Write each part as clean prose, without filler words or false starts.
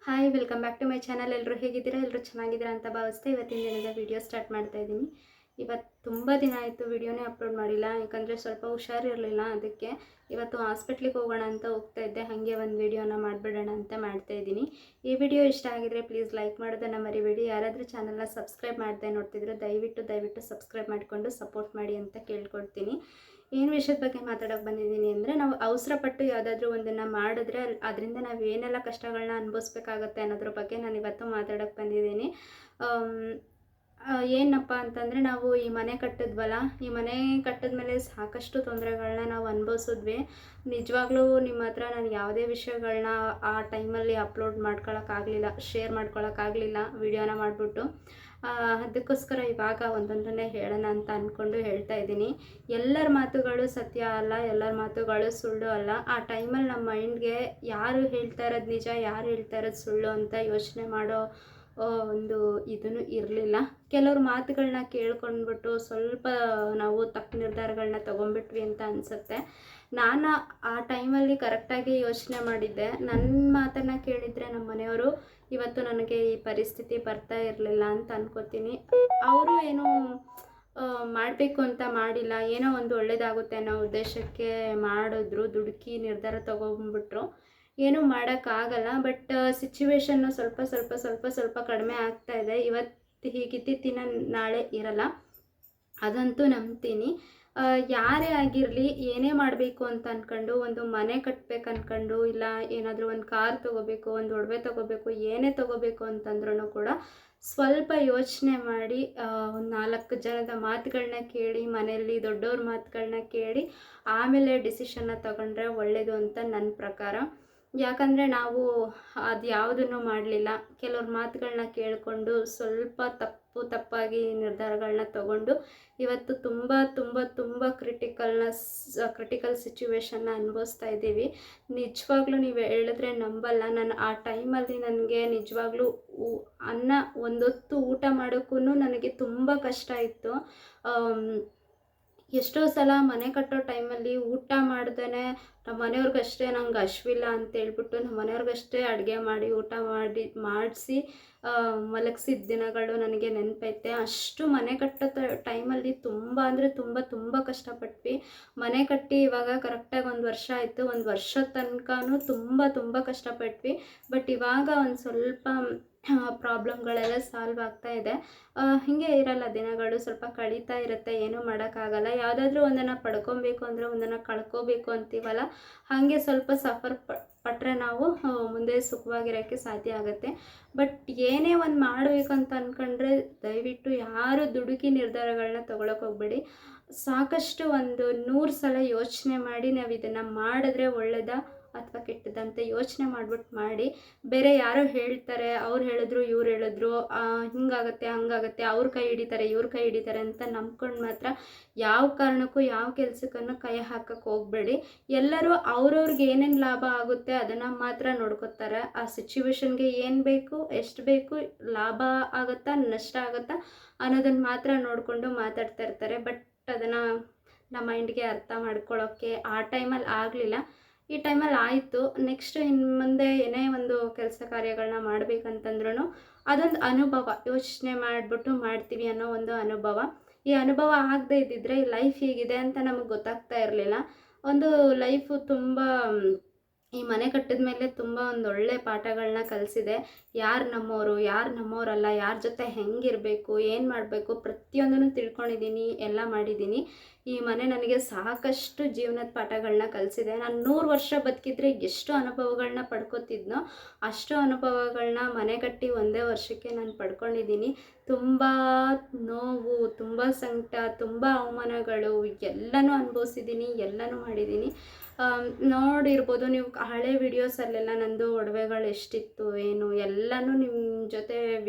Hi welcome back to my channel. ಎಲ್ಲರೂ ಹೇಗಿದ್ದೀರಾ? ಎಲ್ಲರೂ ಚೆನ್ನಾಗಿದ್ದೀರಾ ಅಂತ ಭಾವಿಸ್ತಾ ಇವತ್ತಿನ ದಿನದ ವಿಡಿಯೋ ಸ್ಟಾರ್ಟ್ ಮಾಡ್ತಾ ಇದ್ದೀನಿ. ಇವತ್ತು ತುಂಬ ದಿನ ಆಯಿತು ವಿಡಿಯೋನೇ ಅಪ್ಲೋಡ್ ಮಾಡಿಲ್ಲ, ಯಾಕಂದರೆ ಸ್ವಲ್ಪ ಹುಷಾರಿರಲಿಲ್ಲ. ಅದಕ್ಕೆ ಇವತ್ತು ಹಾಸ್ಪಿಟ್ಲಿಗೆ ಹೋಗೋಣ ಅಂತ ಹೋಗ್ತಾ ಇದ್ದೆ. ಹಾಗೆ ಒಂದು ವಿಡಿಯೋನ ಮಾಡಿಬಿಡೋಣ ಅಂತ ಮಾಡ್ತಾ ಇದ್ದೀನಿ. ಈ ವಿಡಿಯೋ ಇಷ್ಟ ಆಗಿದ್ರೆ ಪ್ಲೀಸ್ ಲೈಕ್ ಮಾಡೋದನ್ನು ಮರಿಬೇಡಿ. ಯಾರಾದರೂ ಚಾನಲ್ನ ಸಬ್ಸ್ಕ್ರೈಬ್ ಮಾಡದೆ ನೋಡ್ತಿದ್ರೆ ದಯವಿಟ್ಟು ಸಬ್ಸ್ಕ್ರೈಬ್ ಮಾಡಿಕೊಂಡು ಸಪೋರ್ಟ್ ಮಾಡಿ ಅಂತ ಕೇಳ್ಕೊಳ್ತೀನಿ. ಏನು ವಿಷಯದ ಬಗ್ಗೆ ಮಾತಾಡೋಕೆ ಬಂದಿದ್ದೀನಿ ಅಂದರೆ, ನಾವು ಅವಸರಪಟ್ಟು ಯಾವುದಾದ್ರೂ ಒಂದನ್ನು ಮಾಡಿದ್ರೆ ಅದರಿಂದ ನಾವು ಏನೆಲ್ಲ ಕಷ್ಟಗಳನ್ನ ಅನುಭವಿಸ್ಬೇಕಾಗತ್ತೆ ಅನ್ನೋದ್ರ ಬಗ್ಗೆ ನಾನು ಇವತ್ತು ಮಾತಾಡೋಕೆ ಬಂದಿದ್ದೀನಿ. ಏನಪ್ಪ ಅಂತಂದರೆ, ನಾವು ಈ ಮನೆ ಕಟ್ಟಿದ್ವಲ್ಲ, ಈ ಮನೆ ಕಟ್ಟಿದ ಮೇಲೆ ಸಾಕಷ್ಟು ತೊಂದರೆಗಳನ್ನ ನಾವು ಅನುಭವಿಸಿದ್ವಿ. ನಿಜವಾಗ್ಲೂ ನಿಮ್ಮ ಹತ್ರ ನಾನು ಯಾವುದೇ ವಿಷಯಗಳನ್ನ ಆ ಟೈಮಲ್ಲಿ ಅಪ್ಲೋಡ್ ಮಾಡ್ಕೊಳಕ್ಕಾಗಲಿಲ್ಲ, ಶೇರ್ ಮಾಡ್ಕೊಳಕ್ಕಾಗಲಿಲ್ಲ ವಿಡಿಯೋನ ಮಾಡಿಬಿಟ್ಟು. ಅದಕ್ಕೋಸ್ಕರ ಇವಾಗ ಒಂದೊಂದನ್ನೇ ಹೇಳೋಣ ಅಂತ ಅಂದ್ಕೊಂಡು ಹೇಳ್ತಾ ಇದ್ದೀನಿ. ಎಲ್ಲರ ಮಾತುಗಳು ಸತ್ಯ ಅಲ್ಲ, ಎಲ್ಲರ ಮಾತುಗಳು ಸುಳ್ಳು ಅಲ್ಲ. ಆ ಟೈಮಲ್ಲಿ ನಮ್ಮ ಮೈಂಡ್ಗೆ ಯಾರು ಹೇಳ್ತಾ ಇರೋದು ನಿಜ, ಯಾರು ಹೇಳ್ತಾ ಇರೋದು ಸುಳ್ಳು ಅಂತ ಯೋಚನೆ ಮಾಡೋ ಒಂದು ಇದನ್ನು ಇರಲಿಲ್ಲ. ಕೆಲವ್ರ ಮಾತುಗಳನ್ನ ಕೇಳ್ಕೊಂಡ್ಬಿಟ್ಟು ಸ್ವಲ್ಪ ನಾವು ತಪ್ಪು ನಿರ್ಧಾರಗಳನ್ನ ತೊಗೊಂಡ್ಬಿಟ್ವಿ ಅಂತ ಅನಿಸುತ್ತೆ. ನಾನು ಆ ಟೈಮಲ್ಲಿ ಕರೆಕ್ಟಾಗಿ ಯೋಚನೆ ಮಾಡಿದ್ದೆ. ನನ್ನ ಮಾತನ್ನು ಕೇಳಿದರೆ ನಮ್ಮ ಮನೆಯವರು ಇವತ್ತು ನನಗೆ ಈ ಪರಿಸ್ಥಿತಿ ಬರ್ತಾ ಇರಲಿಲ್ಲ ಅಂತ ಅನ್ಕೋತೀನಿ. ಅವರು ಏನೂ ಮಾಡಬೇಕು ಅಂತ ಮಾಡಿಲ್ಲ, ಏನೋ ಒಂದು ಒಳ್ಳೆಯದಾಗುತ್ತೆ ಅನ್ನೋ ಉದ್ದೇಶಕ್ಕೆ ಮಾಡಿದ್ರು, ದುಡುಕಿ ನಿರ್ಧಾರ ತೊಗೊಂಡ್ಬಿಟ್ರು. ಏನೂ ಮಾಡೋಕ್ಕಾಗಲ್ಲ. ಬಟ್ ಸಿಚುವೇಶನ್ನು ಸ್ವಲ್ಪ ಕಡಿಮೆ ಆಗ್ತಾ ಇದೆ. ಇವತ್ತು ಹೀಗಿದ್ದಿನ ನಾಳೆ ಇರಲ್ಲ, ಅದಂತೂ ನಂಬ್ತೀನಿ. ಯಾರೇ ಆಗಿರಲಿ, ಏನೇ ಮಾಡಬೇಕು ಅಂತ ಅಂದ್ಕೊಂಡು, ಒಂದು ಮನೆ ಕಟ್ಟಬೇಕು ಅಂದ್ಕೊಂಡು, ಇಲ್ಲ ಏನಾದರೂ ಒಂದು ಕಾರ್ ತೊಗೋಬೇಕು, ಒಂದು ಒಡವೆ ತೊಗೋಬೇಕು, ಏನೇ ತೊಗೋಬೇಕು ಅಂತಂದ್ರೂ ಕೂಡ ಸ್ವಲ್ಪ ಯೋಚನೆ ಮಾಡಿ, ಒಂದು 4 ಜನದ ಮಾತುಗಳನ್ನ ಕೇಳಿ, ಮನೆಯಲ್ಲಿ ದೊಡ್ಡವ್ರ ಮಾತುಗಳನ್ನ ಕೇಳಿ ಆಮೇಲೆ ಡಿಸಿಷನ್ನ ತಗೊಂಡ್ರೆ ಒಳ್ಳೆಯದು ಅಂತ ನನ್ನ ಪ್ರಕಾರ. ಯಾಕಂದರೆ ನಾವು ಅದು ಯಾವುದನ್ನು ಮಾಡಲಿಲ್ಲ. ಕೆಲವ್ರ ಮಾತುಗಳನ್ನ ಕೇಳಿಕೊಂಡು ಸ್ವಲ್ಪ ತಪ್ಪಾಗಿ ನಿರ್ಧಾರಗಳನ್ನ ತಗೊಂಡು ಇವತ್ತು ತುಂಬ ಕ್ರಿಟಿಕಲ್ ಸಿಚುವೇಶನ್ನ ಅನುಭವಿಸ್ತಾ ಇದ್ದೀವಿ. ನಿಜವಾಗ್ಲೂ ನೀವು ಹೇಳಿದ್ರೆ ನಂಬಲ್ಲ, ನಾನು ಆ ಟೈಮಲ್ಲಿ ನನಗೆ ನಿಜವಾಗ್ಲೂ ಒಂದೊತ್ತು ಊಟ ಮಾಡೋಕ್ಕೂ ನನಗೆ ತುಂಬ ಕಷ್ಟ ಇತ್ತು. ಎಷ್ಟೋ ಸಲ ಮನೆ ಕಟ್ಟೋ ಟೈಮಲ್ಲಿ ಊಟ ಮಾಡ್ದೇ ನಮ್ಮ ಮನೆಯವ್ರಿಗಷ್ಟೇ ನಂಗೆ ಹಶ್ವಿಲ್ಲ ಅಂತೇಳ್ಬಿಟ್ಟು ನಮ್ಮ ಮನೆಯವ್ರಿಗಷ್ಟೇ ಅಡುಗೆ ಮಾಡಿ ಊಟ ಮಾಡಿಸಿ ಮಲಗಿಸಿದ ದಿನಗಳು ನನಗೆ ನೆನಪೈತೆ. ಅಷ್ಟು ಮನೆ ಕಟ್ಟೋ ಟೈಮಲ್ಲಿ ತುಂಬ ಅಂದರೆ ತುಂಬ ಕಷ್ಟಪಟ್ವಿ. ಮನೆ ಕಟ್ಟಿ ಇವಾಗ ಕರೆಕ್ಟಾಗಿ 1 ವರ್ಷ ಆಯಿತು. 1 ವರ್ಷದ ತನಕನೂ ತುಂಬ ಕಷ್ಟಪಟ್ವಿ. ಬಟ್ ಇವಾಗ ಒಂದು ಸ್ವಲ್ಪ ಪ್ರಾಬ್ಲಮ್ಗಳೆಲ್ಲ ಸಾಲ್ವ್ ಆಗ್ತಾ ಇದೆ. ಹೀಗೆ ಇರಲ್ಲ, ದಿನಗಳು ಸ್ವಲ್ಪ ಕಳೀತಾ ಇರುತ್ತೆ, ಏನೂ ಮಾಡೋಕ್ಕಾಗಲ್ಲ. ಯಾವುದಾದ್ರೂ ಒಂದನ್ನು ಪಡ್ಕೊಬೇಕು ಅಂದರೆ ಒಂದನ್ನು ಕಳ್ಕೋಬೇಕು ಅಂತೀವಲ್ಲ, ಹಾಗೆ ಸ್ವಲ್ಪ ಸಫರ್ ಪಟ್ಟರೆ ನಾವು ಮುಂದೆ ಸುಖವಾಗಿರೋಕ್ಕೆ ಸಾಧ್ಯ ಆಗುತ್ತೆ. ಬಟ್ ಏನೇ ಒಂದು ಮಾಡಬೇಕು ಅಂತ ಅಂದ್ಕೊಂಡ್ರೆ ದಯವಿಟ್ಟು ಯಾರು ದುಡುಕಿ ನಿರ್ಧಾರಗಳನ್ನ ತೊಗೊಳಕ್ಕೆ ಹೋಗಬೇಡಿ. ಸಾಕಷ್ಟು ಒಂದು 100 ಸಲ ಯೋಚನೆ ಮಾಡಿ ನಾವು ಇದನ್ನು ಮಾಡಿದ್ರೆ ಒಳ್ಳೆಯದಾ ಅಥವಾ ಕೆಟ್ಟದಂತ ಯೋಚನೆ ಮಾಡ್ಬಿಟ್ಟು ಮಾಡಿ. ಬೇರೆ ಯಾರೋ ಹೇಳ್ತಾರೆ, ಅವ್ರು ಹೇಳಿದ್ರು ಇವ್ರು ಹೇಳಿದ್ರು, ಹಿಂಗಾಗತ್ತೆ ಹಂಗಾಗತ್ತೆ, ಅವ್ರ ಕೈ ಹಿಡಿತಾರೆ ಇವ್ರ ಕೈ ಹಿಡಿತಾರೆ ಅಂತ ನಂಬ್ಕೊಂಡು ಮಾತ್ರ ಯಾವ ಕಾರಣಕ್ಕೂ ಯಾವ ಕೆಲಸಕ್ಕೂ ಕೈ ಹಾಕಕ್ಕೆ ಹೋಗಬೇಡಿ. ಎಲ್ಲರೂ ಅವ್ರವ್ರಿಗೆ ಏನೇನು ಲಾಭ ಆಗುತ್ತೆ ಅದನ್ನು ಮಾತ್ರ ನೋಡ್ಕೊತಾರೆ. ಆ ಸಿಚುವೇಶನ್ಗೆ ಏನು ಬೇಕು, ಎಷ್ಟು ಬೇಕು, ಲಾಭ ಆಗುತ್ತಾ ನಷ್ಟ ಆಗುತ್ತಾ ಅನ್ನೋದನ್ನು ಮಾತ್ರ ನೋಡಿಕೊಂಡು ಮಾತಾಡ್ತಾ ಇರ್ತಾರೆ. ಬಟ್ ಅದನ್ನು ನಮ್ಮ ಮೈಂಡ್ಗೆ ಅರ್ಥ ಮಾಡ್ಕೊಳ್ಳೋಕ್ಕೆ ಆ ಟೈಮಲ್ಲಿ ಆಗಲಿಲ್ಲ. ಈ ಟೈಮಲ್ಲಿ ಆಯಿತು. ನೆಕ್ಸ್ಟ್ ಇನ್ನು ಮುಂದೆ ಏನೇ ಒಂದು ಕೆಲಸ ಕಾರ್ಯಗಳನ್ನ ಮಾಡಬೇಕಂತಂದ್ರೂ ಅದೊಂದು ಅನುಭವ, ಯೋಚನೆ ಮಾಡಿಬಿಟ್ಟು ಮಾಡ್ತೀವಿ ಅನ್ನೋ ಒಂದು ಅನುಭವ. ಈ ಅನುಭವ ಆಗದೆ ಇದ್ದಿದ್ರೆ ಈ ಲೈಫ್ ಹೇಗಿದೆ ಅಂತ ನಮಗೆ ಗೊತ್ತಾಗ್ತಾ ಇರಲಿಲ್ಲ. ಒಂದು ಲೈಫು ತುಂಬ ಈ ಮನೆ ಕಟ್ಟಿದ ಮೇಲೆ ತುಂಬ ಒಂದೊಳ್ಳೆ ಪಾಠಗಳನ್ನ ಕಲಿಸಿದೆ. ಯಾರು ನಮ್ಮವರು, ಯಾರು ನಮ್ಮವರಲ್ಲ, ಯಾರ ಜೊತೆ ಹೆಂಗಿರಬೇಕು, ಏನು ಮಾಡಬೇಕು, ಪ್ರತಿಯೊಂದನ್ನು ತಿಳ್ಕೊಂಡಿದ್ದೀನಿ, ಎಲ್ಲ ಮಾಡಿದ್ದೀನಿ. ಈ ಮನೆ ನನಗೆ ಸಾಕಷ್ಟು ಜೀವನದ ಪಾಠಗಳನ್ನ ಕಲಿಸಿದೆ. ನಾನು 100 ವರ್ಷ ಬದುಕಿದ್ರೆ ಎಷ್ಟು ಅನುಭವಗಳನ್ನ ಪಡ್ಕೊತಿದ್ನೋ ಅಷ್ಟು ಅನುಭವಗಳನ್ನ ಮನೆ ಕಟ್ಟಿ 1 ವರ್ಷಕ್ಕೆ ನಾನು ಪಡ್ಕೊಂಡಿದ್ದೀನಿ. ತುಂಬ ನೋವು, ತುಂಬ ಸಂಕಟ, ತುಂಬ ಅವಮಾನಗಳು ಎಲ್ಲನೂ ಅನುಭವಿಸಿದ್ದೀನಿ, ಎಲ್ಲನೂ ಮಾಡಿದ್ದೀನಿ. ನೋಡಿರ್ಬೋದು ನೀವು ಹಳೆ ವಿಡಿಯೋಸಲ್ಲೆಲ್ಲ ನಂದು ಒಡವೆಗಳು ಎಷ್ಟಿತ್ತು ಏನು ಎಲ್ಲನೂ ನಿಮ್ಮ ಜೊತೆ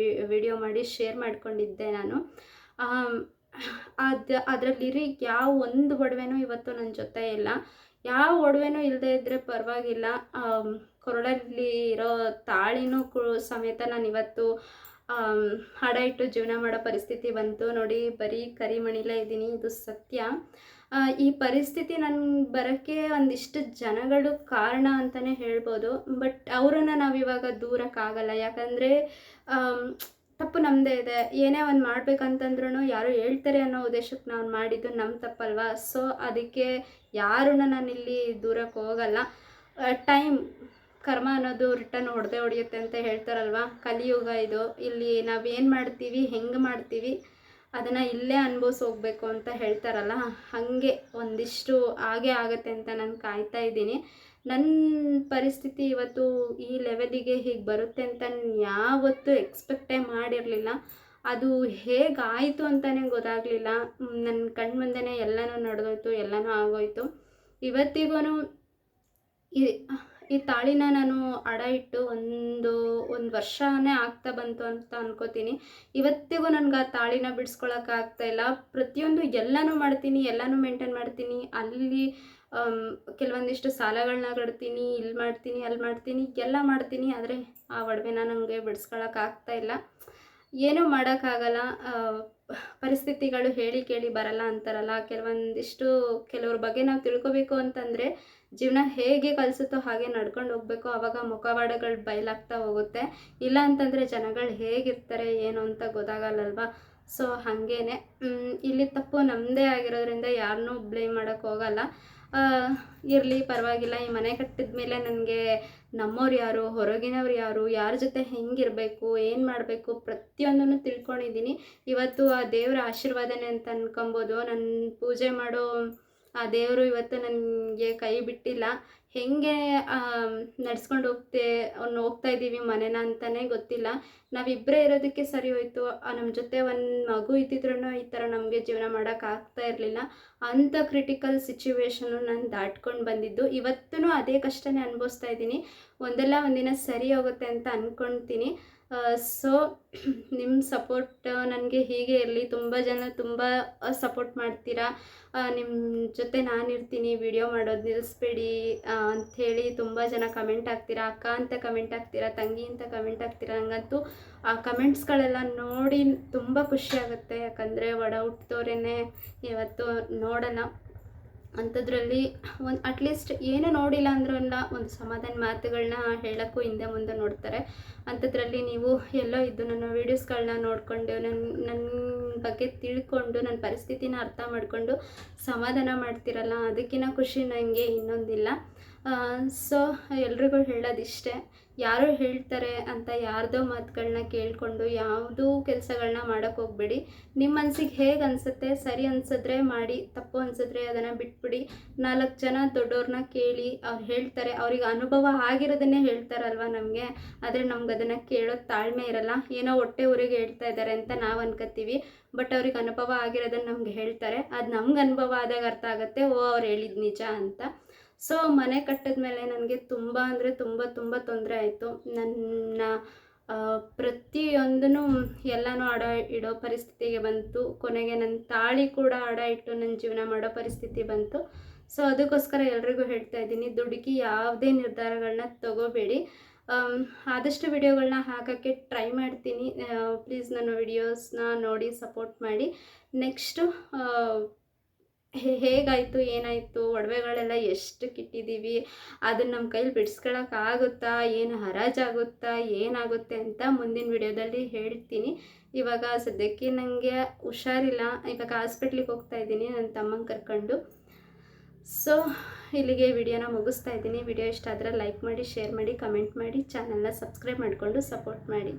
ವಿಡಿಯೋ ಮಾಡಿ ಶೇರ್ ಮಾಡ್ಕೊಂಡಿದ್ದೆ ನಾನು. ಅದರಲ್ಲಿರಿ ಯಾವ ಒಂದು ಒಡವೆನೂ ಇವತ್ತು ನನ್ನ ಜೊತೆ ಇಲ್ಲ. ಯಾವ ಒಡವೆನೂ ಇಲ್ಲದೆ ಇದ್ದರೆ ಪರವಾಗಿಲ್ಲ, ಕೊರಳಲ್ಲಿ ಇರೋ ತಾಳಿನೂ ಸಮೇತ ನಾನು ಇವತ್ತು ಹಡ ಇಟ್ಟು ಜೀವನ ಮಾಡೋ ಪರಿಸ್ಥಿತಿ ಬಂತು. ನೋಡಿ, ಬರೀ ಕರಿಮಣಿಲೇ ಇದ್ದೀನಿ, ಇದು ಸತ್ಯ. ಈ ಪರಿಸ್ಥಿತಿ ನನ್ಗೆ ಬರೋಕ್ಕೆ ಒಂದಿಷ್ಟು ಜನಗಳು ಕಾರಣ ಅಂತಲೇ ಹೇಳ್ಬೋದು. ಬಟ್ ಅವರನ್ನು ನಾವಿವಾಗ ದೂರಕ್ಕಾಗಲ್ಲ. ಯಾಕಂದರೆ ತಪ್ಪು ನಮ್ಮದೇ ಇದೆ. ಏನೇ ಒಂದು ಮಾಡ್ಬೇಕಂತಂದ್ರೂ ಯಾರೋ ಹೇಳ್ತಾರೆ ಅನ್ನೋ ಉದ್ದೇಶಕ್ಕೆ ನಾವು ಮಾಡಿದ್ದು ನಮ್ಮ ತಪ್ಪಲ್ವಾ. ಸೊ ಅದಕ್ಕೆ ಯಾರನ್ನ ನಾನಿಲ್ಲಿ ದೂರಕ್ಕೆ ಹೋಗಲ್ಲ. ಟೈಮ್ ಕರ್ಮ ಅನ್ನೋದು ರಿಟರ್ನ್ ಹೊಡೆದೇ ಹೊಡೆಯುತ್ತೆ ಅಂತ ಹೇಳ್ತಾರಲ್ವ. ಕಲಿಯುಗ ಇದು. ಇಲ್ಲಿ ನಾವೇನು ಮಾಡ್ತೀವಿ, ಹೆಂಗೆ ಮಾಡ್ತೀವಿ ಅದನ್ನು ಇಲ್ಲೇ ಅನುಭವಿಸಿ ಹೋಗ್ಬೇಕು ಅಂತ ಹೇಳ್ತಾರಲ್ಲ, ಹಾಗೆ ಒಂದಿಷ್ಟು ಹಾಗೆ ಆಗುತ್ತೆ ಅಂತ ನಾನು ಕಾಯ್ತಾ ಇದ್ದೀನಿ. ನನ್ನ ಪರಿಸ್ಥಿತಿ ಇವತ್ತು ಈ ಲೆವೆಲಿಗೆ ಹೀಗೆ ಬರುತ್ತೆ ಅಂತ ನಾನು ಯಾವತ್ತೂ ಎಕ್ಸ್ಪೆಕ್ಟೇ ಮಾಡಿರಲಿಲ್ಲ. ಅದು ಹೇಗಾಯಿತು ಅಂತಲೇ ಗೊತ್ತಾಗಲಿಲ್ಲ. ನನ್ನ ಕಣ್ಮುಂದೆನೇ ಎಲ್ಲನೂ ನಡೆದೋಯ್ತು, ಎಲ್ಲನೂ ಆಗೋಯ್ತು. ಇವತ್ತಿಗೂ ಈ ತಾಳಿನ ನಾನು ಅಡ ಇಟ್ಟು ಒಂದು ವರ್ಷನೇ ಆಗ್ತಾ ಬಂತು ಅಂತ ಅನ್ಕೋತೀನಿ. ಇವತ್ತಿಗೂ ನನಗೆ ಆ ತಾಳಿನ ಬಿಡಿಸ್ಕೊಳಕ್ಕಾಗ್ತಾಯಿಲ್ಲ. ಪ್ರತಿಯೊಂದು ಎಲ್ಲನೂ ಮಾಡ್ತೀನಿ, ಎಲ್ಲನೂ ಮೇಂಟೈನ್ ಮಾಡ್ತೀನಿ. ಅಲ್ಲಿ ಕೆಲವೊಂದಿಷ್ಟು ಸಾಲಗಳನ್ನ ಕಟ್ತೀನಿ, ಇಲ್ಲಿ ಮಾಡ್ತೀನಿ, ಅಲ್ಲಿ ಮಾಡ್ತೀನಿ, ಎಲ್ಲ ಮಾಡ್ತೀನಿ. ಆದರೆ ಆ ಒಡವೆನ ನನಗೆ ಬಿಡಿಸ್ಕೊಳಕ್ಕಾಗ್ತಾಯಿಲ್ಲ. ಏನೂ ಮಾಡೋಕ್ಕಾಗಲ್ಲ. ಪರಿಸ್ಥಿತಿಗಳು ಹೇಳಿ ಕೇಳಿ ಬರಲ್ಲ ಅಂತಾರಲ್ಲ. ಕೆಲವ್ರ ಬಗ್ಗೆ ನಾವು ತಿಳ್ಕೊಬೇಕು ಅಂತಂದರೆ ಜೀವನ ಹೇಗೆ ಕಲಿಸುತ್ತೋ ಹಾಗೆ ನಡ್ಕೊಂಡು ಹೋಗಬೇಕು. ಆವಾಗ ಮುಖವಾಡಗಳು ಬಯಲಾಗ್ತಾ ಹೋಗುತ್ತೆ. ಇಲ್ಲ ಅಂತಂದರೆ ಜನಗಳು ಹೇಗಿರ್ತಾರೆ ಏನು ಅಂತ ಗೊತ್ತಾಗಲ್ಲಲ್ವ. ಸೊ ಹಾಗೇನೆ ಇಲ್ಲಿ ತಪ್ಪು ನಮ್ಮದೇ ಆಗಿರೋದ್ರಿಂದ ಯಾರನ್ನೂ ಬ್ಲೇಮ್ ಮಾಡೋಕ್ಕೆ ಹೋಗಲ್ಲ. ಇರಲಿ, ಪರವಾಗಿಲ್ಲ. ಈ ಮನೆ ಕಟ್ಟಿದ ಮೇಲೆ ನನಗೆ ನಮ್ಮವ್ರು ಯಾರು, ಹೊರಗಿನವ್ರು ಯಾರು, ಯಾರ ಜೊತೆ ಹೆಂಗಿರಬೇಕು, ಏನು ಮಾಡಬೇಕು ಪ್ರತಿಯೊಂದನ್ನು ತಿಳ್ಕೊಂಡಿದ್ದೀನಿ. ಇವತ್ತು ಆ ದೇವರ ಆಶೀರ್ವಾದನೆ ಅಂತ ಅನ್ಕೊಬೋದು. ನನ್ನ ಪೂಜೆ ಮಾಡೋ ಆ ದೇವರು ಇವತ್ತು ನನಗೆ ಕೈ ಬಿಟ್ಟಿಲ್ಲ. ಹೇಗೆ ನಡ್ಸ್ಕೊಂಡು ಹೋಗ್ತಾ ಇದ್ದೀವಿ ಮನೇನ ಅಂತಲೇ ಗೊತ್ತಿಲ್ಲ. ನಾವಿಬ್ಬರೇ ಇರೋದಕ್ಕೆ ಸರಿ ಹೋಯಿತು. ನಮ್ಮ ಜೊತೆ ಒಂದು ಮಗು ಇದ್ದಿದ್ರೂ ಈ ಥರ ನಮಗೆ ಜೀವನ ಮಾಡೋಕ್ಕಾಗ್ತಾ ಇರಲಿಲ್ಲ. ಅಂಥ ಕ್ರಿಟಿಕಲ್ ಸಿಚುವೇಶನ್ನು ನಾನು ದಾಟ್ಕೊಂಡು ಬಂದಿದ್ದು. ಇವತ್ತೂ ಅದೇ ಕಷ್ಟನೇ ಅನುಭವಿಸ್ತಾ ಇದ್ದೀನಿ. ಒಂದಲ್ಲ ಒಂದಿನ ಸರಿ ಹೋಗುತ್ತೆ ಅಂತ ಅಂದ್ಕೊಳ್ತೀನಿ. ಸೊ ನಿಮ್ಮ ಸಪೋರ್ಟ್ ನನಗೆ ಹೀಗೆ ಇರಲಿ. ತುಂಬ ಜನ ತುಂಬ ಸಪೋರ್ಟ್ ಮಾಡ್ತೀರಾ. ನಿಮ್ಮ ಜೊತೆ ನಾನಿರ್ತೀನಿ, ವಿಡಿಯೋ ಮಾಡೋದು ನಿಲ್ಲಿಸ್ಬೇಡಿ ಅಂಥೇಳಿ ತುಂಬ ಜನ ಕಮೆಂಟ್ ಹಾಕ್ತೀರಾ. ಅಕ್ಕ ಅಂತ ಕಮೆಂಟ್ ಹಾಕ್ತೀರಾ, ತಂಗಿ ಅಂತ ಕಮೆಂಟ್ ಹಾಕ್ತೀರಾ. ನನಗಂತೂ ಆ ಕಮೆಂಟ್ಸ್ಗಳೆಲ್ಲ ನೋಡಿ ತುಂಬ ಖುಷಿಯಾಗುತ್ತೆ. ಯಾಕಂದರೆ ಒಡ ಹುಟ್ಟಿದವರೇ ಇವತ್ತು ನೋಡೋಣ ಅಂಥದ್ರಲ್ಲಿ ಅಟ್ಲೀಸ್ಟ್ ಏನು ನೋಡಿಲ್ಲ ಅಂದ್ರಲ್ಲ ಒಂದು ಸಮಾಧಾನ ಮಾತುಗಳನ್ನ ಹೇಳೋಕ್ಕೂ ಹಿಂದೆ ಮುಂದೆ ನೋಡ್ತಾರೆ. ಅಂಥದ್ರಲ್ಲಿ ನೀವು ಎಲ್ಲೋ ಇದ್ದು ನನ್ನ ವೀಡಿಯೋಸ್ಗಳನ್ನ ನೋಡಿಕೊಂಡು ನನ್ನ ಬಗ್ಗೆ ತಿಳ್ಕೊಂಡು ನನ್ನ ಪರಿಸ್ಥಿತಿನ ಅರ್ಥ ಮಾಡಿಕೊಂಡು ಸಮಾಧಾನ ಮಾಡ್ತಿರಲ್ಲ, ಅದಕ್ಕಿಂತ ಖುಷಿ ನನಗೆ ಇನ್ನೊಂದಿಲ್ಲ. ಸೊ ಎಲ್ರಿಗೂ ಹೇಳೋದಿಷ್ಟೇ, ಯಾರೋ ಹೇಳ್ತಾರೆ ಅಂತ ಯಾರ್ದೋ ಮಾತುಗಳನ್ನ ಕೇಳಿಕೊಂಡು ಯಾವುದೂ ಕೆಲಸಗಳನ್ನ ಮಾಡೋಕ್ಕೆ ಹೋಗ್ಬೇಡಿ. ನಿಮ್ಮ ಮನಸ್ಸಿಗೆ ಹೇಗೆ ಅನಿಸುತ್ತೆ, ಸರಿ ಅನಿಸಿದ್ರೆ ಮಾಡಿ, ತಪ್ಪು ಅನಿಸಿದ್ರೆ ಅದನ್ನು ಬಿಟ್ಬಿಡಿ. 4 ಜನ ದೊಡ್ಡವ್ರನ್ನ ಕೇಳಿ, ಅವ್ರು ಹೇಳ್ತಾರೆ. ಅವ್ರಿಗೆ ಅನುಭವ ಆಗಿರೋದನ್ನೇ ಹೇಳ್ತಾರಲ್ವ ನಮಗೆ. ಆದರೆ ನಮ್ಗೆ ಅದನ್ನು ಕೇಳೋ ತಾಳ್ಮೆ ಇರಲ್ಲ. ಏನೋ ಹೊಟ್ಟೆ ಊರಿಗೆ ಹೇಳ್ತಾ ಇದ್ದಾರೆ ಅಂತ ನಾವು ಅನ್ಕೋತೀವಿ. ಬಟ್ ಅವ್ರಿಗೆ ಅನುಭವ ಆಗಿರೋದನ್ನು ನಮ್ಗೆ ಹೇಳ್ತಾರೆ. ಅದು ನಮ್ಗೆ ಅನುಭವ ಆದಾಗ ಅರ್ಥ ಆಗುತ್ತೆ, ಓ ಅವ್ರು ಹೇಳಿದ್ದು ನಿಜ ಅಂತ. ಸೊ ಮನೆ ಕಟ್ಟಿದ ಮೇಲೆ ನನಗೆ ತುಂಬ ಅಂದರೆ ತುಂಬ ತೊಂದರೆ ಆಯಿತು. ನನ್ನ ಪ್ರತಿಯೊಂದೂ ಎಲ್ಲನೂ ಅಡ ಇಡೋ ಪರಿಸ್ಥಿತಿಗೆ ಬಂತು. ಕೊನೆಗೆ ನನ್ನ ತಾಳಿ ಕೂಡ ಅಡ ಇಟ್ಟು ನನ್ನ ಜೀವನ ಮಾಡೋ ಪರಿಸ್ಥಿತಿ ಬಂತು. ಸೊ ಅದಕ್ಕೋಸ್ಕರ ಎಲ್ರಿಗೂ ಹೇಳ್ತಾ ಇದ್ದೀನಿ, ದುಡುಕಿ ಯಾವುದೇ ನಿರ್ಧಾರಗಳನ್ನ ತಗೋಬೇಡಿ. ಆದಷ್ಟು ವಿಡಿಯೋಗಳನ್ನ ಹಾಕೋಕ್ಕೆ ಟ್ರೈ ಮಾಡ್ತೀನಿ. ಪ್ಲೀಸ್ ನನ್ನ ವಿಡಿಯೋಸ್ನ ನೋಡಿ ಸಪೋರ್ಟ್ ಮಾಡಿ. ನೆಕ್ಸ್ಟು ಹೇಗಾಯಿತು, ಏನಾಯಿತು, ಒಡವೆಗಳೆಲ್ಲ ಎಷ್ಟು ಕಿಟ್ಟಿದ್ದೀವಿ, ಅದನ್ನು ನಮ್ಮ ಕೈಲಿ ಬಿಡಿಸ್ಕೊಳಕ್ಕಾಗುತ್ತಾ, ಏನು ಹರಾಜಾಗುತ್ತಾ, ಏನಾಗುತ್ತೆ ಅಂತ ಮುಂದಿನ ವಿಡಿಯೋದಲ್ಲಿ ಹೇಳ್ತೀನಿ. ಇವಾಗ ಸದ್ಯಕ್ಕೆ ನನಗೆ ಹುಷಾರಿಲ್ಲ. ಇವಾಗ ಹಾಸ್ಪಿಟ್ಲಿಗೆ ಹೋಗ್ತಾ ಇದ್ದೀನಿ ನನ್ನ ತಮ್ಮನ ಕರ್ಕೊಂಡು. ಸೊ ಇಲ್ಲಿಗೆ ವಿಡಿಯೋನ ಮುಗಿಸ್ತಾ ಇದ್ದೀನಿ. ವಿಡಿಯೋ ಇಷ್ಟ ಆದರೆ ಲೈಕ್ ಮಾಡಿ, ಶೇರ್ ಮಾಡಿ, ಕಮೆಂಟ್ ಮಾಡಿ, ಚಾನಲ್ನ ಸಬ್ಸ್ಕ್ರೈಬ್ ಮಾಡಿಕೊಂಡು ಸಪೋರ್ಟ್ ಮಾಡಿ.